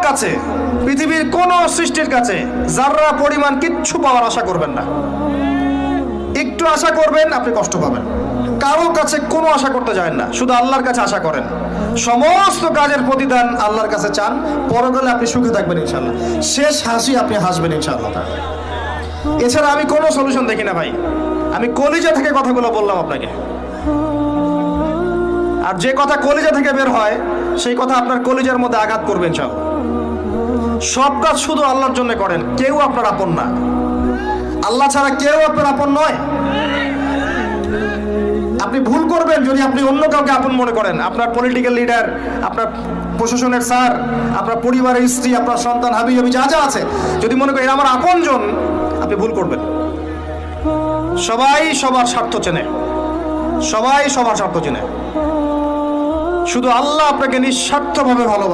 কাছে, পৃথিবীর কোন সৃষ্টির কাছে যাররা পরিমাণ কিচ্ছু পাওয়ার আশা করবেন না। একটু আশা করবেন, আপনি কষ্ট পাবেন। কারো কাছে কোনো আশা করতে যায় না, শুধু আল্লাহর কাছে আশা করেন। সমস্ত কাজের প্রতিদান আল্লাহর কাছে চান, পরকালে আপনি সুখে থাকবেন ইনশাআল্লাহ। শেষ হাসি আপনি হাসবেন ইনশাআল্লাহ। এছাড়া আমি কোনো সলিউশন দেখি না ভাই। আমি কলিজা থেকে কথাগুলো বললাম আপনাকে, আর যে কথা কলিজা থেকে বের হয় সেই কথা আপনার কলিজার মধ্যে আঘাত করবে ইনশাআল্লাহ। সব কাজ শুধু আল্লাহর জন্য করেন, কেউ আপনার আপন না। আল্লাহ ছাড়া কেউ আপনার আপন নয়। আপনি ভুল করবেন যদি আপনি অন্য কাউকে আপন মনে করেন। আপনার পলিটিক্যাল লিডার, আপনার প্রশাসনের স্যার, আপনার পরিবারের স্ত্রী, আপনার সন্তান, হাবি হাবি যা যা আছে, যদি মনে করেন আমার আপনজন, আপনি ভুল করবেন। সবাই সবার স্বার্থ চেনে, সবাই সবার স্বার্থ চেনে। শুধু আল্লাহ আপনাকে নিঃস্বার্থভাবে ভালোবাসেন।